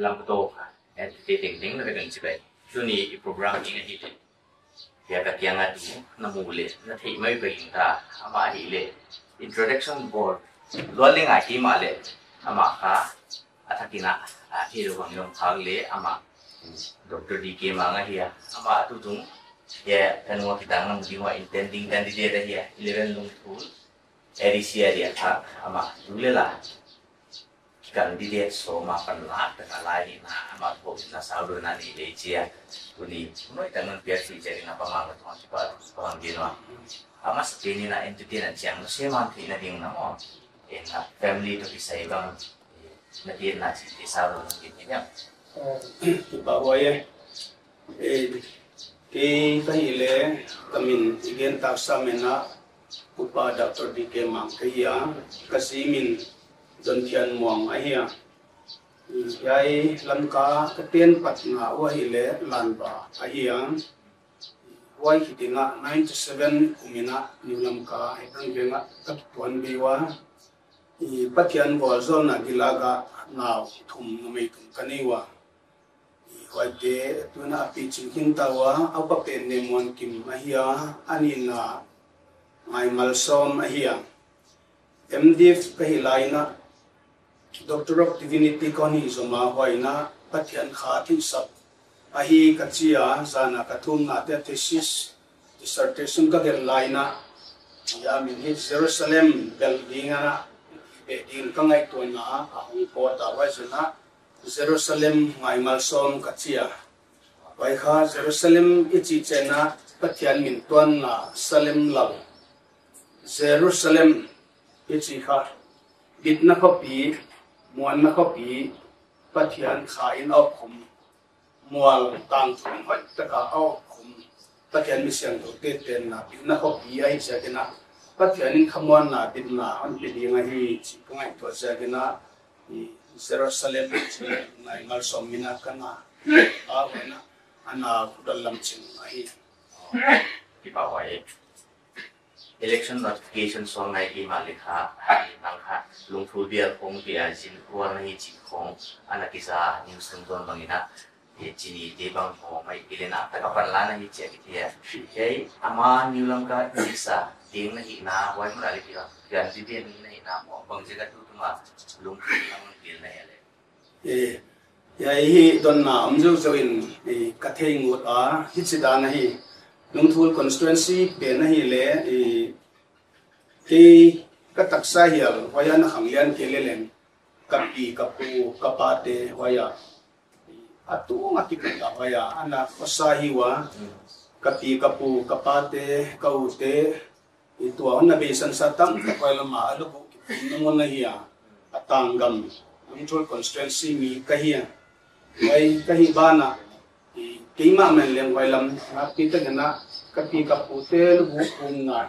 lam to entity ting na kan sibai suni program ini hit ya ka tiang atu na mule na thei mai beling ta ama hi le introduction board loling a hi ma le ama kha athakina hi ro bang yong khang le ama Dr. DK Mang hiya ama tu tung ya kanwa kita nang diwa intending candidate hiya 11 lung thul edisia dia tha ama dulela candidate so ma pan la ta lai na ama ko na saudo na ni le chia uni noi tangan pia si jeri na pamang to ti pa pang dinwa ama steni na entity na chiang no se man thi na ding na mo na family to isai bang na din na si saudo ni nya bảo vậy cái lẽ kamin igen tak sa mena upa Dr. DK Mang kaya kasi min don thian muang ahia yai lamka katen pat nga wa hile lan ba ahia wai hitinga 97 kumina ni lamka itang benga kat tuan biwa i pathian bol zon na gilaga naw thum ngamei tum kaniwa wajde tuna api khinta wa apa pen ne mon kim ahia anina mai malsom ahia MDF kahilaina Doctor of Divinity koni zoma waina pathian kha thin sap ahi kachia zana kathum na te thesis dissertation ka gerlaina ya min hi Jerusalem buildinga bedin kangai to na ahung ko ta wa zana Jerusalem ngai malsom kachia wai kha Jerusalem ichi chena pathian min tuan na Salem lal Jerusalem ichi kha bitna kopi muan na kopi pathian kha in au khum mual tang thum hoi taka au khum pathian mi siangthou te ten na bitna kopi ai chakena pathian in khamwan na bitna on bidinga hi chi kangai to chakena Jerusalem ngai malsom mina kana awena ana dalam chin ai ki ba wai election notification song ngai ki malika nang kha lungthul bial khong pia jin ko na hi chi khong ana kisa news don bangina ye chini de bang ho mai ilena ta ka pan la na hi che ki ya ei ama niulam ka isa ding na hi na wai mura li pia gan ti bien na hi na mo bang je ka tu ma lungthul ang ya hi don na amju zawin ka thei ngut a hi chida na hi lungthul constituency pe na hi le ki ka taksa hial waya na hanglian ke lelen kapi kapu kapate waya atu ngati ka waya ana kosahi wa kapi kapu kapate kaute itu na besan satam ka wala ma alubu ngon na hiya atanggam Control constituency mi kahia wai kahi bana keima men leng wai lam pita gana kapi kapute lu bunga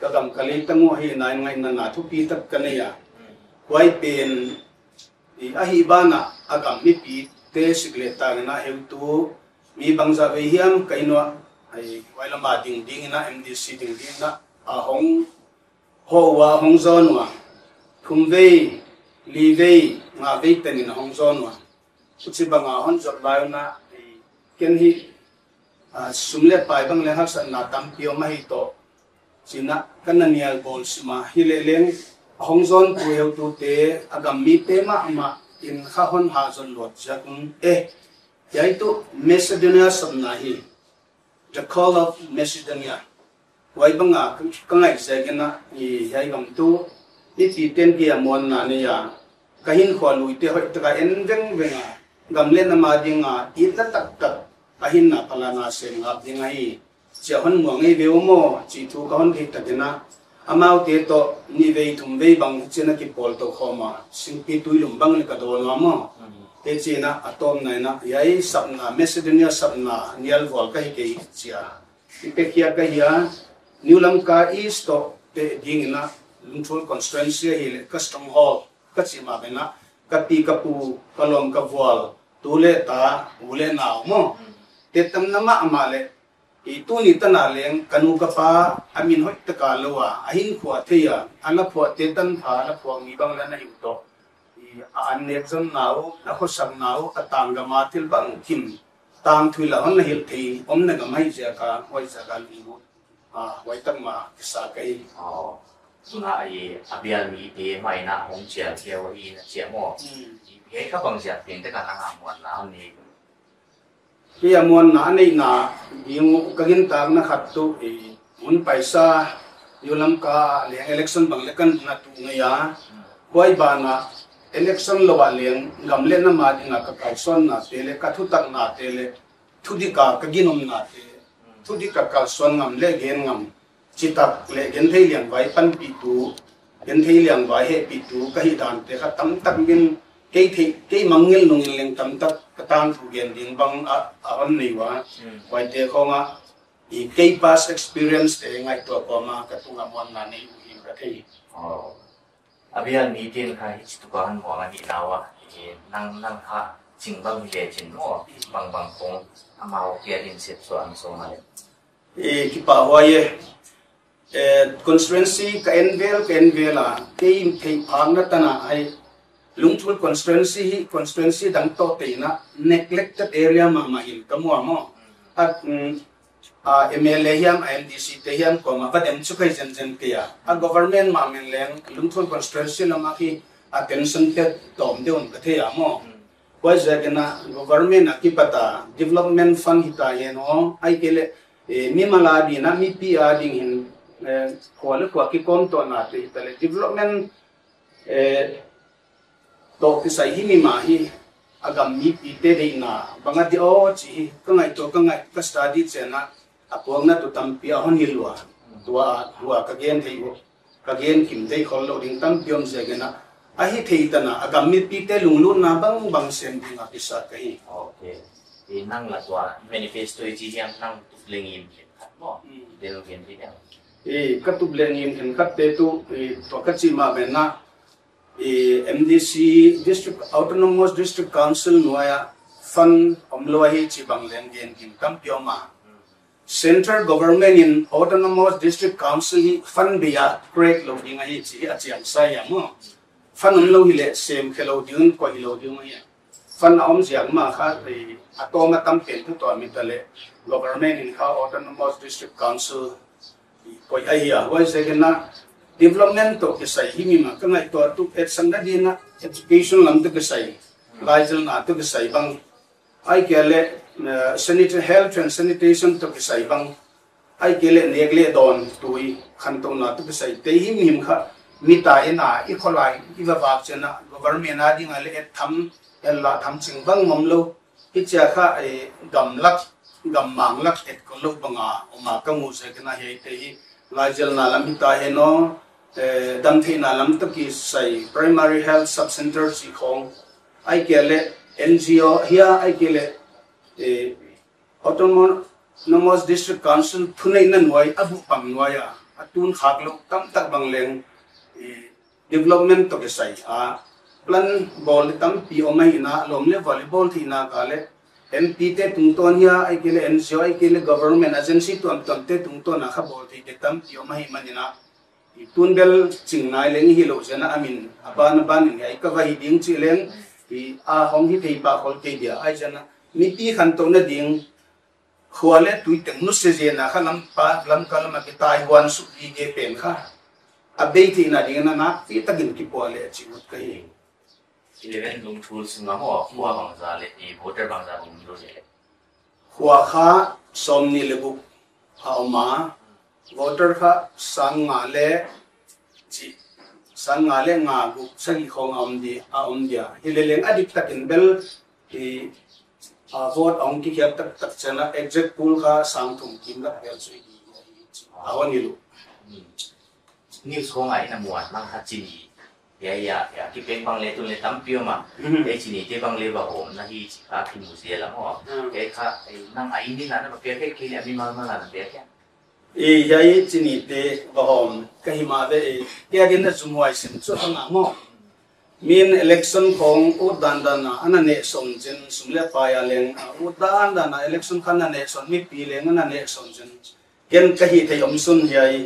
kagam kali tangu hi nai ngai na thu pi tak kanaya wai pen ahi bana agam mi pi te sigleta na heutu mi bangza ve hiam kaino ai wai lam ba ding ding na MDC ding ding na ahong ho wa hong zon wa thumvei livei nga vei tenin hong zon wa suchi banga hon jot lai na ken hi sumle pai bang le hak san na tam pio ma hi to china kananial bol sima hi le leng hong zon pu heu tu te agam mi te ma ama in kha hon ha zon lot ja kun yai tu Macedonia sam na hi the call of Macedonia wai banga kangai se gena i yai gam tu iti ten ki amon na ne ya kahin khwalui te hoi taka en veng venga gamle na ma dinga itla tak tak kahin na pala na se nga dinga hi chehon mo ngai veo mo chi thu ka hon ki takena amau te to ni vei thum vei bang chena ki pol to khoma singpi tuilum bang le ka do na mo te chena atom nai na yai sapna Macedonia sapna nial vol ka hi ke chia ipe kia ka hiya New Lanka East to te ding na Lungthul constituency hi ka stronghold ka chima bena ka pi ka pu ka lom ka vual tule ta ule naw mo te tam na ma amale itu ni tana leng kanu ka pa amin hoi ta ka lowa ahin khwa theya ala khwa te tan pha la khwa mi bang la na hi to an nek zon nau a kho sang nau a tang ga ma til bang kim tang thui la hon hil thi om na ga mai ja ka wai ja ga li mu wai tak ma sa kai suna ai abial mi te mai na hong chia kia wa i na chia mo he ka bang sia pin te ka na ha mon na ni pia mon na nei na yung ka gin tag na khat tu mun paisa yulam ka le election bang le kan na tu ngaya koi ba na election lo wa leng gam le na ma dinga ka ka son na te le ka thu tak na te le thu di ka ginom na te thu di ka son ngam le gen ngam chitak le gen thei liang vai pan pi tu gen thei liang vai he pi tu ka hi dan te ka tam tak min ke mangil nung leng tam tak ka tan thu gen ding bang a on nei wa vai te khonga i ke past experience te ngai to ko ma ka tu ngam wan na nei u ka thei abial mi te ka hi tu ka han mo ma ni na wa nang ha ching bang le chin mo bang kong amao kia din set so an so ma le ki pa wa ye constituency ka envel la ke thei phang na ta na ai lungthul constituency dang to te na neglected area ma hil kamwa mo at MLA hiam MDC te hiam ko ma badem chu kai jen ke ya a government ma men leng lungthul constituency la ma ki attention te tom de on ka the ya mo wa jagna government ki pata development fund hita ye no ai kele mi mala bi na mi pi a ding hin ko le ko ki kom to na te tele development to ki sai hi mi ma hi agam mi pi te de na banga di o chi ka ngai to ka study chena apong na to tam pi a hon hilwa tua ka gen thei go ka gen kim dei khol lo ding tam piom se gena a hi thei ta na agam mi pi te lunglu na bang sem ding a pisa ka hi okay nang la tua manifesto ji hiam nang tu leng im khat mo de lo gen ti ka tu leng im khat te tu to ka chi ma be na MDC Autonomous District Council noya fund omlohi chi bangleng gen kim kam pioma Central Government in Autonomous District Council fund biya create lo dinga hi chi a chiang sai ya mo fund omlo hi le sem khelo ding ko hi lo ding ya fund om jiang ma kha atoma tam pen tu to mi tale government in Autonomous District Council ko ai ya wai se na development to kisai himi ma kangai to tu et sangda dina education lam to kisai laizal na to kisai bang ai kele sanitary health and sanitation to kisai bang ai kele negle don tui khanto na to kisai te him kha mita ena I kholai I va chena government na ding ale et tham ella tham ching bang mamlo hi cha kha gam manglak et ko lo banga oma kamu se kana he te hi laizal na lam hita he no theihna lam to ki sai primary health sub center chi khong ai kele NGO here ai kele Autonomous District Council thunai nan wai abu pam waya atun khak lo tam tak bangleng development to ke sai plan ball tam pi omai na lomle volleyball thina kale MP te tungton ya ai kele NGO ai kele government agency to am te tungton na kha bol thi te tam pi omai manina tunbel chingnai leng hi lo jana amin ban ngai ka vai ding chi leng a hong hi thei pa khol ke dia ai jana mi pi khan to na ding khwale tui teng nu se je na kha lam kalam ki taiwan su gi ge pen kha a be thi na ding na pi tagin ki pole chi mut kai 11 lung thul singa ho khwa bang za le voter bang za bum do je khwa kha somni lebu hawma voter kha sangale nga gu sagi khong om dia hileleng adik takin bel vote ong ki khap tak chana exact pool kha siangthou kim la bel sui awani lu news khong ai na muat mang ha chini ya ki peng bang le tu le tam pio ma e chini te bang le ba om na hi ka ki mu se la mo e kha nang ai ni na na pe ke ki le mi ma na pe kya yai chini te bahom kahima de ke agin na sumwai sim chu anga mo min election khong udan dana anane somjin sumle pa ya leng udan dana election khan na ne son mi pi leng na ne somjin ken kahi thei omsun yai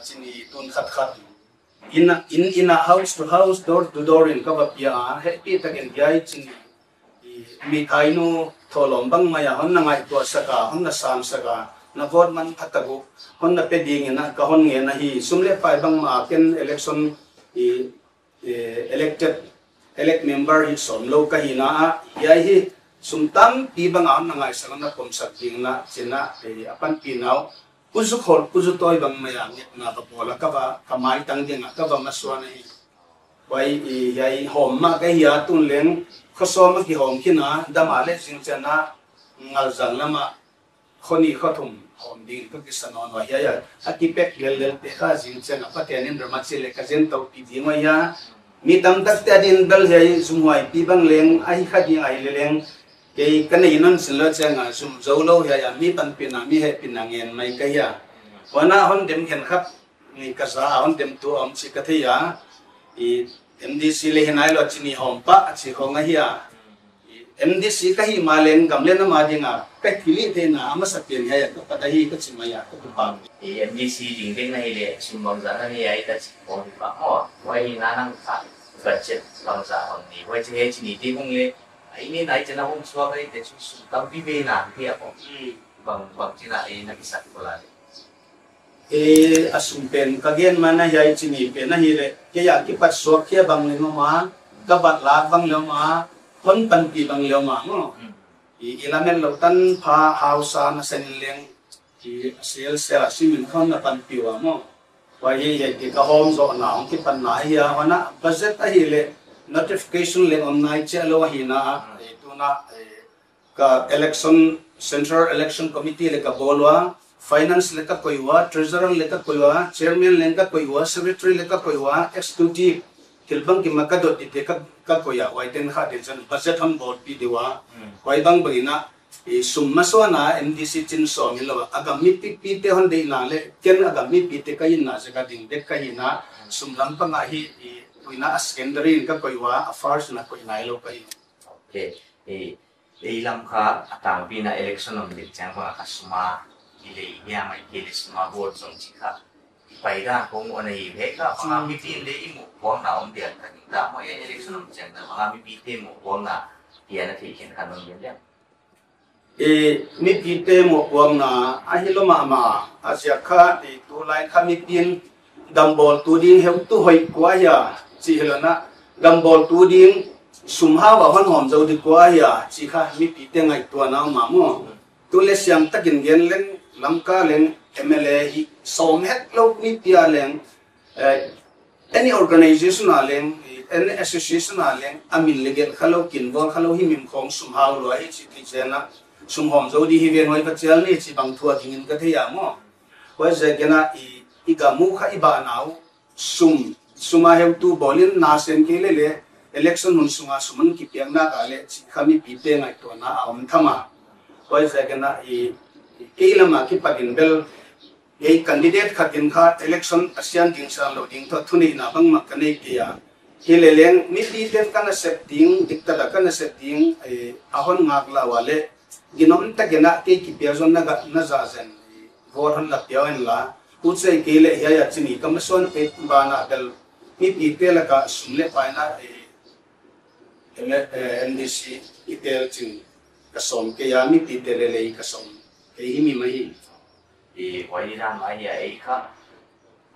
chini tun khat in a house to house, door to door in kabapia happy takin yai chin mi kainu tholom bang maya hon na ngai to saka hon na sam saka na vote man phatagu hon na peding na ka hon nge na hi sumle pai bang ma ken election elect member hi som lo ka hi na yai hi sumtam pi bang an na ngai saka na kom sak ding na china apan pinau puzu toy bang maya na ka pola ka ba kamai tang ding ka ba maswa na hi wai yai hawmna ka hi atun leng khosoma ki hom khina damale jingchana ngal jang lama khoni khothum hom ding ka kisanon wa ya akipek lel te kha jingchana patenin ramachile ka jen to pi ding wa ya mi tam tak te din dal hei zumwai pi bang leng ai kha ding ai leng ke kanai non silo changa zum zolo ya mi pan pina mi he pinangen mai ka ya wana hon dem khen khap ni ka sa hon dem tu om chi ka thia MDC le hinai lo chini hom pa chi khonga hiya MDC ka hi malen gamle na madinga ka thili the na ama sapien ha ya ka patahi ka chimaya ka pa MDC ding ding na ile sumong za na ni ai ta chi ko pa ho wai na nang ka budget bang za on ni wai che chini ti mong le ai ni nai chana hom swa kai te chu su tam bi be na pia ko bang china ai na kisat ko la asumpen kagen mana yai chini pe na hi le ke ya ki pat so ke bang le ma ka bat la bang le ma hon pan pi bang le ma no ilamen lo tan pha hausa na sen leng ki sel sela simin khon na pan pi wa mo wa ye ye ki ka hom zo na ong ki pan na ya wana budget a hi le notification le on nai che lo hi na tu na ka election central election committee le ka bolwa finance leka koiwa treasurer leka koiwa chairman leka koiwa secretary leka koiwa executive tilbang ki makadot ite ka koya waiten kha tension budget hon board pi dewa koi bang bagina summa sona MDC chin so milawa agami pi te hon de na le ken agami pi te kai na jaga ding de kai na sumlam pa nga hi tuina secondary ka koiwa affairs na koi nai lo kai okay lam kha atang pi na election om dik chang ba kasuma ile ya mai kelis ma board song chika paida kong ona i veka mga mipin le imu wang na om dia kan da mo ya election om chang na mga mipite mo wang na dia na theihna kanon yan dia mipite mo wang na ahiloma ma asya kha ti tu lai kha mipin dambol tu ding heu tu hoi kwa ya chi helana dambol tu ding sumha wa hon hom zo di kwa ya chi kha mipite ngai tu na ma mo tu le siang takin gen len lamka leng MLA hi som het lo ni pia leng any organization leng any association leng amin legel khalo kin bol khalo hi mim khong sum haw lo hi chi ti chena sum hom zo di hi ven hoi ka chel ni chi bang thua thingin ka thia mo wa je gena i ga mu kha i ba nau suma heu tu bolin na sen ke le election hun sunga suman ki piang na ka le chi khami pi te ngai to na am thama wa je gena keilama ki pagin bel ei candidate khatin kha election asian ding sa lo ding to thuni na bang ma kanei kia hileleng mi ti ten kana setting dikta da kana setting ahon ngak la wale ginom ta gena ke ki piazon na za zen vor han la piawen la utse ke le ya chini kamason pe bana dal mi ti te la ka sumle paina MDC itel chin kasom ke ya mi ti te le kasom himi mai wai ram ai ya ai kha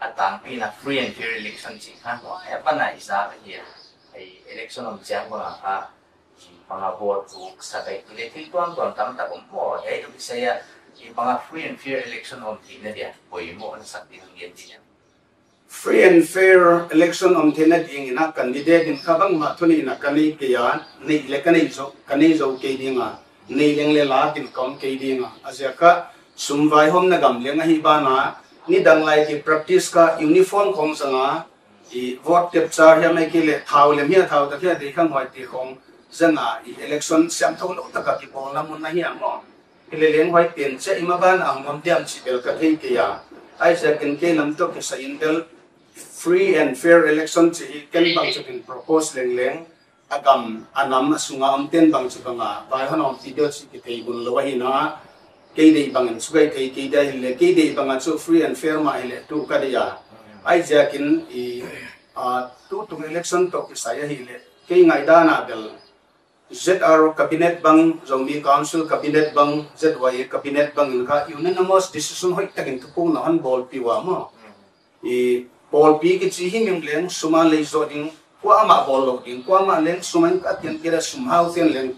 atang pi na free and fair election chi khan wa ya pana isa ka hi ai election om chang ba ha panga board ku sa kai le thil tuan tam ta kom mo ai tu saya panga free and fair election om thi na dia poi mo an sak din ngien dia free and fair election om thena ding ina candidate in khabang ma thuni na kani ke ya nei le kani zo ke dinga nei leng le la tin kom ke dinga asya ka sumwai hom na gam lenga hi bana ni dang lai ki practice ka uniform khom sanga i vote capture ya mai ke le thau le mia thau ta khia de khang hoi ti khong zanga i election siangthou lo ta ka ki pol na mun na hi mo ile leng hoi pen che ima ban ang mom diam chi bel ka thei ke ya ai sa ken ke lam to ke sa intel free and fair election chi ken bang chu kin propose leng agam anam asunga amten bang chu banga bai hanom video chi ki thei bun lo hi na ke dei bang chu kai thei ke dai le ke dei bang chu free and fair ma ile tu ka dia ai jakin tu tung election to kisaya hile kay ngai dana bel ZR cabinet bang zombie council cabinet bang ZY cabinet bang inka unanimous decision hoi takin tupung na han ball piwa mo ball pi ki chi hing leng suma le zo ding kwa ma ball lo ding kwa ma leng suman ka tian kira sumhau tian leng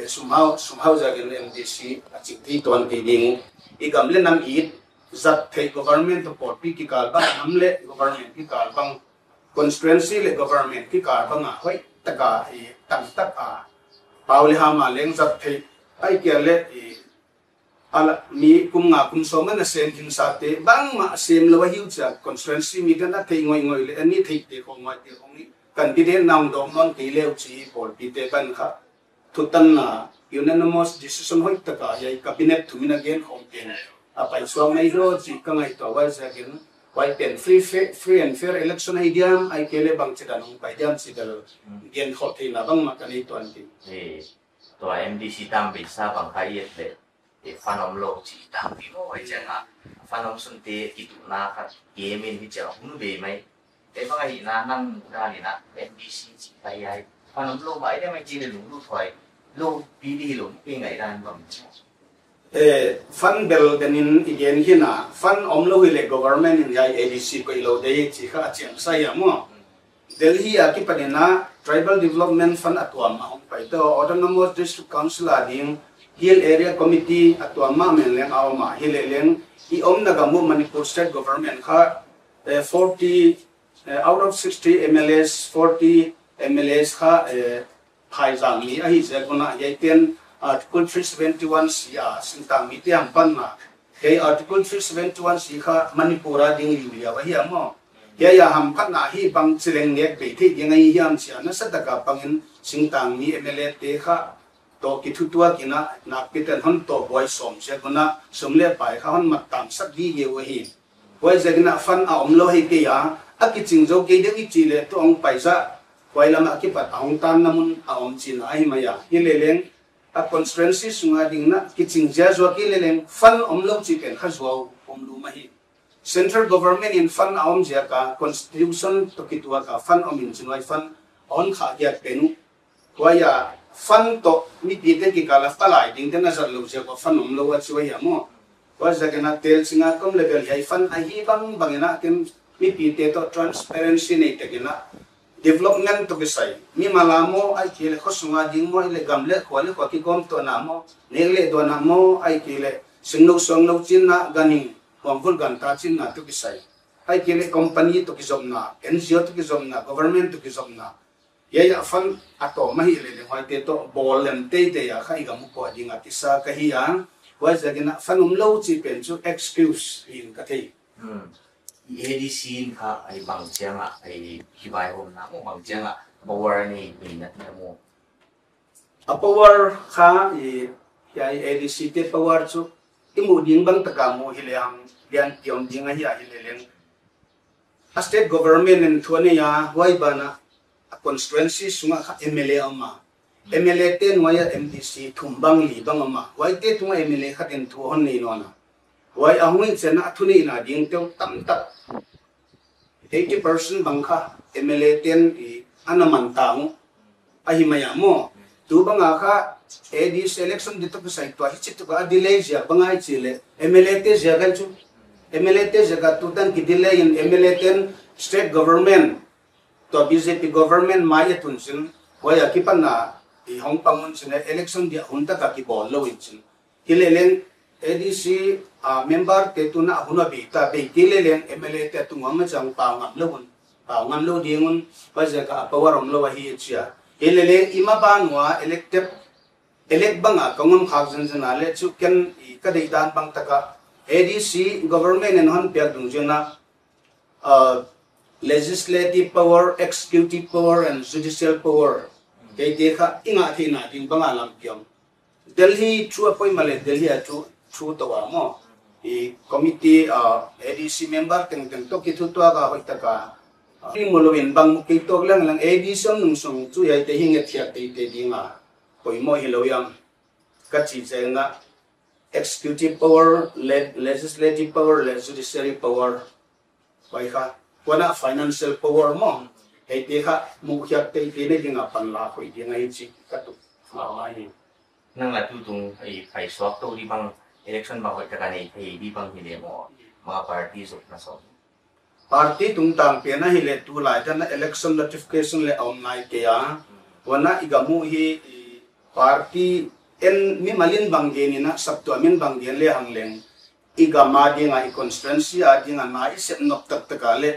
sumhau jagin MDC achikti ton ki ding igam le nam it zat thei government to ball pi ki kal bang namle government ki kal bang constituency le government ki kal bang a hoi taka tak Pauli hama leng zat thei ai kiale ala mi kumnga kumsoma na sen kin sate bang ma sem lo hiu cha constituency mi kana thei ngoi le ani thei te ko ngoi te ong candidate nang dom non ti leu chi pol pi te ban kha thutan na unanimous decision hoi taka yai cabinet thumina gen hom pen a pai swang nei ro chi ka ngai to wa sa gen wai pen free and fair election idiam ai kele bang chidan hong pai diam chi dal gen kho thei na bang ma kani to an ti to MDC tam bi sa bang khai yet le phanom lo chi tam bi mo wai changa phanom sun te ki tu na kha yemin hi cha hunu be mai te ba hi na nang da ni na MDC chi pai ai phanom lo bai de mai chi le lu lu thoi lo pi di lo pi ngai dan bang fan bel denin igen hina fan omlo hile government in yai ADC ko ilo de chi kha chiang sai amo Delhi akipanina tribal development fund atwa ma hong pai to autonomous district council ading hill area committee atwa ma men leng awma hill leng I omna gamu Manipur state government kha 40 out of 60 MLAs 40 MLAs kha phai jang ni a hi je kona yai ten Article 371 siya sintang mitiang panna kay Article 371 siya Manipura ding liya wa hiya mo kaya ham patna hi bang chileng nek pe thi ngei hiam siya na sadaka pangin sintang mi MLA te kha to ki thutua kina na piten hon to boy som se kona somle pai kha hon matam sak di ye wa hi boy jagna fan a omlo hi ke ya aki chingjo ke de ki chile to ong paisa wailama ki pat ong tan namun a om chin ai maya hi leleng a constituency sunga dingna kiching jazwa ki leleng fan omlo chiken khazwa omlu mahi central government in fan aom jaka constitution to kitwa ka fan omin chinwai fan on kha ya penu waya fan to mipite ki kala palai ding tena zar lo je ko fan omlo wa chwa ya mo wa jagana tel singa kom level ya fan a hi bang bangena ken mipite to transparency nei tekina development to kisai mi malamo ai kile khosunga ding mo ile gamle khwale ko ki kom to namo negle do namo ai kile singno songno chinna gani wamvul ganta chinna to kisai ai kile company to kizomna NGO to kizomna government to kizomna ye ya fan ato mahi le hoi te to bol lem te te ya khai ga mu ko dinga kisa ka hi ya wa jagina fanum lo chi pen chu excuse in ka thei ADC kha ai bang changa ai hibai hawmna mo bang changa power ni na mo a power kha ya ADC te power chu imu ding bang taka mo hileang lian tiom ding a hi hileleng a state government in thone ya wai bana a constituency sunga kha MLA ama MLA ten waya MDC thumbang li bang ama wai te tunga MLA kha ten thu hon ni no na wai ahung chena thuni na ding te tamta 80% bangkha MLA ten anaman taung ahimaya mo tu banga kha ADC election dito ko sai to hichit ko delay ja bangai chile MLA te jagal chu MLA te jaga tutan ki delay in MLA ten state government to BJP government maya tunsin waya kipanna I hong pangun sine election dia hunta ka ki bol lo inchin hilelen ADC member te tuna huna bi ta be kilelen MLA te tunga ma chang pa ngam lo dingun pa jaga power om lo hi chia hilele ima banwa elect banga kangum khagjan jana le chu ken ka dei dan bang taka ADC government en hon pya dung jena legislative power executive power and judicial power ke dekha inga thina ding banga lam kyam Delhi through appointment Delhi through to mo I committee ADC member teng to ki thu to ga hoi taka ri molowin bang ki to lang ADC nung song chu yai te hinge thiak te dinga poi mo hiloyam ka chi jenga executive power legislative power judiciary power wai kha wana financial power mo hey te kha mu kya te ne dinga pan la khoi dinga hi chi ka tu ma hi nang la tu tung ai phai swak to di bang election ma hoi taka nei thei di bang hi le mo mga party zot na so party tung tang pe na hi le tu lai tan election notification le online ke ya wana igamu hi party en mi malin bangge ni na sabto amin bangge le hangleng igama dinga i constituency a dinga na i set nok tak takale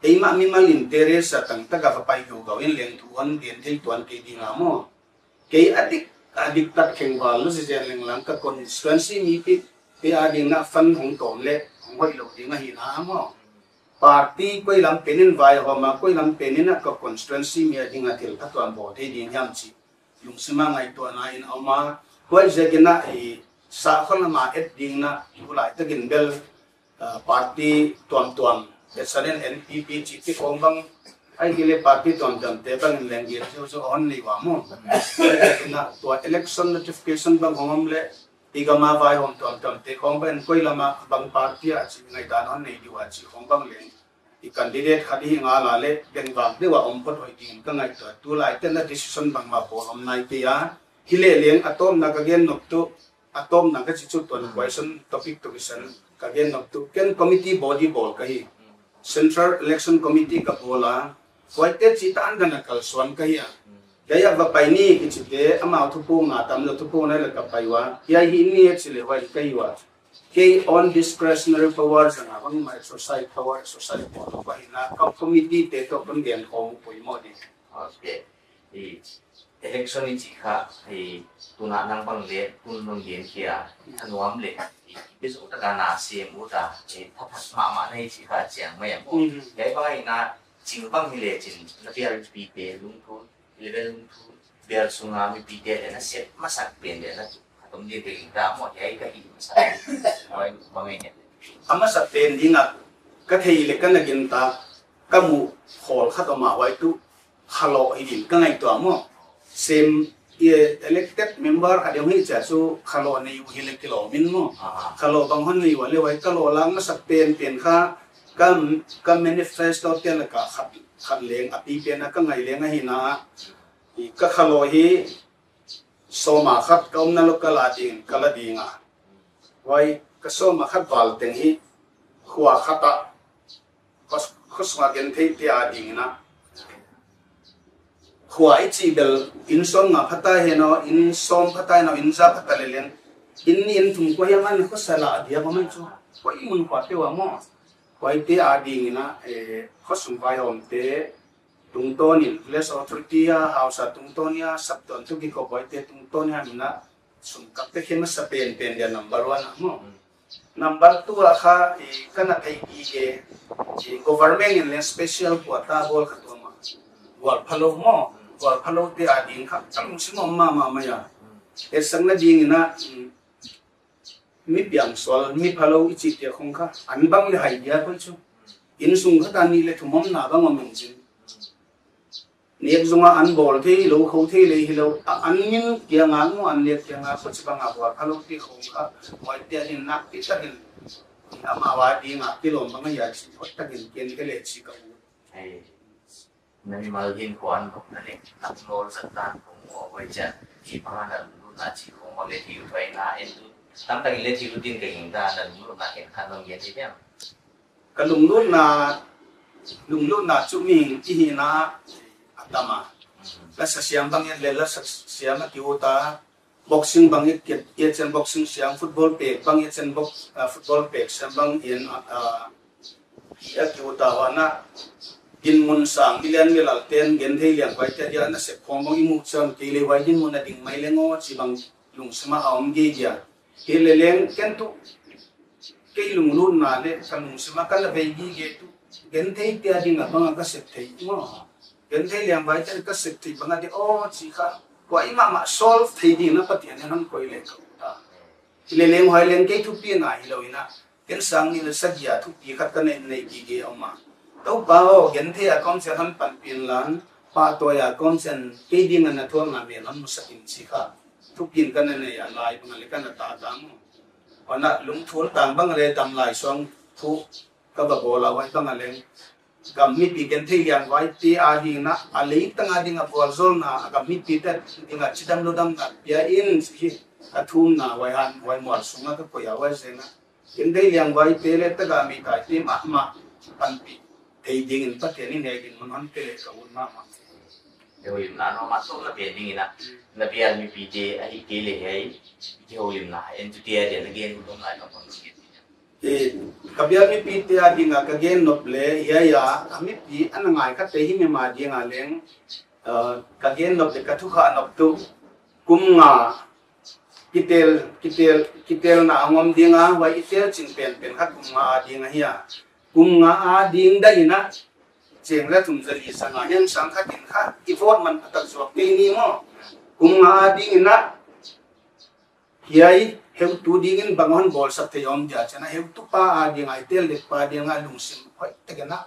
eima mi malin teres atang taga papai go gawin leng tuan den thil tuan ke dinga mo ke adik tat khengwal lu si leng lang ka constituency mi pe ading na fan hong tom le hoi lo dinga hi na mo party koi lam penin vai homa koi lam penin ka constituency mi dinga thil ka tuan bo the ding yam chi lung sima ngai to na in ama koi jagina e sa khol ma et ding na ulai tagin bel party tuan Salen NPP chihte kongbang ai gile party ton te bang lengi so on ni wa mo na to election notification bang hongom le igama vai hom ton te kongbang koi lama bang party a chi ngai dan on nei diwa chi kongbang le i candidate khadi nga la le beng bang de wa om pot hoi ting ka ngai to tu lai ten na decision bang ma po om nai pe ya hile leng atom na ka gen nok tu atom na ka chi chu ton question topic to vision ka gen nok tu ken committee body bol ka hi Central Election Committee ka bola waite chitan kana kalswan kaya kaya va paini ki chite ama thupu nga tam lo thupu na la ka paiwa ya hi ni chile wa kaiwa ke on discretionary powers na bang ma exercise power society ko ba ina ka committee te to kon gen ko poi mo di okay election ni chikha tuna nang bang le tun nong gen kia anuam le bis utaka na sim uta thathat ma nei chikha chiang mai mo dai bai na ching bang hi le chin na bial mipite lung thu level thu bialsung mipite na set masak pen de na atom de ding da mo dai ka hi masak oi bangai ne ama sa pen dinga ka thei le kan gin ta kamu khol khatoma wai tu khalo idin ka ngai to mo same elected member adem hi cha su khalo nei u hile kilo min mo khalo bang hon nei wale wai kalo lang na sak pen kha kam manifesto te la ka khat leng api pen na ka ngai leng hi na i ka khalo hi soma khat kaum na lo kala ding kala dinga wai ka soma khat wal teng hi khwa khata khosma gen thei te a ding na khwai chi bel in som nga phata he no in som phata no in za phata le len in thum ko yaman ko sala dia ko man chu ko i mun pa te wa mo kwai te a ding na khosum pai om te tung ton in less authority ya house tung ton ya sab ton tu ki ko kwai te tung ton ya na sum kap te khem sa pen dia number 1 mo number 2 kha kana kai ki government in special quota bol ka to ma vualbanlou mo vualbanlou te a ding kha chang simo ma ya esang na ding na mi piang sol mi phalo ichi te khong kha an bang le hai dia ko chu in sung kha ta ni le thumom na bang om jin nek zunga an bol the lo kho the le hi lo an nin kia nga ngo an le kia nga ko chi bang a vualbanlou ti khong kha wai te hin nak ti ta hin ama wa ding a ki lo bang ya chi hot ta gin ken ke le chi ka nami malhin kuan ko na le nak lol sa tan ko mo wai cha ki pa na lu na chi ko mo le ti thai na en tam ta le ti lu tin ke ing da na lu na ken khan long ye ti ya ka lung lu na chu mi chi hi na atama la sa siam bang ye le la sa siam ki uta boxing bang ye chen boxing siam football pe bang ye chen box football pe siam bang in ya ki uta wa na in mun sang million milal ten gen thei liang vai te dia na se khom bang imu cham ke le vai din mun na ding mai lengo chi bang lung sama aum ge dia ke le leng ken tu ke lung lu na le kan lung sama kan la vai gi ge tu gen thei te ding a bang ka se thei mo gen thei liang vai te ka se thei bang a de o chi kha ko ai ma solve thei ding na patian han koi le ka ta le leng hoi leng ke tu pi na hi lo ina ken sang ni le sa dia tu pi khat ka nei gi ge oma tau bao gen the a kon se han pan pin lan pa to ya kon sen ke ding na thua na me nan musakin chi kha thu pin kan ne ya lai bang le kan ta dang ona lung thul tang bang le dam lai song thu ka ba bola wai bang le gam mi pi gen thei lian vai te a ding na a lei tanga ding a bol zol na gam mi pi ta ding a chidam lodam na pia in hi a thum na wai han wai mor sunga ka ko ya wai se na gen dei lian vai te le ta ga mi ta ti ma pan pi thei ding in pa te ni ne ding mon han te le ka un ma Holim na no masuk na pending ina na bial mipite ahikele hai ki holim na entity dia again ulong na no konskit kabial mipite adinga kagen nople ya kami pi anangai ka tehi me ma dinga leng kagen nople kathuka noptu kumnga kitel na angom dinga wa itel chin pen khat kumnga adinga hiya kumnga ading da ina chengla tumjali sanga hen sangkha tin kha ivot man patak zwak te ni mo kumnga ading ina hiyai heu tu dingin bangon bol sak te yom ja chana heu tu pa ading ai tel de pa ding a lungsim hoi tegena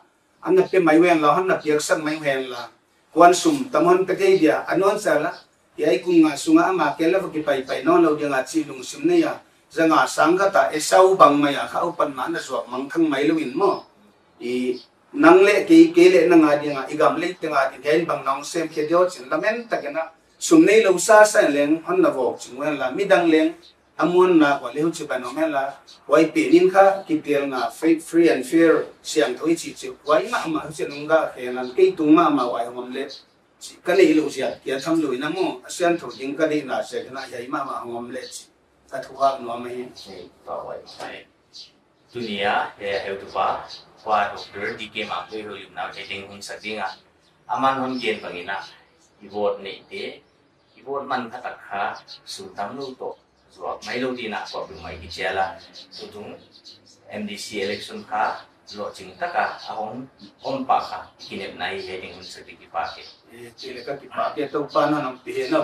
anna pe mai wen la han na piak sak mai wen la kwan sum tamon pe ke dia anon sala hiyai kunga sunga ma ke la ki pai pai non lo ding a chi lungsim ne ya zanga sangkha ta esau bang ma ya kha upan ma na zwak mang thang mai lo win mo I nang le ke le na nga dinga igam le tinga ti gen bang nong sem ke dio chin lamen takena sumnei lo sa sa leng hon na vok chingwen la midang leng amon na ko le hu chi banomen la wai pe nin kha kitel na free and fair siangthou chi chi wai ma chen nga ke nan ke tung ma wai hom le chi ka le lo sia ke tham lui na mo siangthou ding ka de na se na yai ma hom le chi ka thu ha no ma hi to wai sai dunia he tu pa Pu Dr DK Mang tôi holim na heading hun sadinga aman hun gen bangina ivot nei te ivot man khatak kha sultam lu to zwak mai lo dina ko bi mai ki chela tutung MDC election kha lo ching taka ahong pa kha kinepna heading hun sadiki pa ke chile ka ki pa ke to pa na nang pi no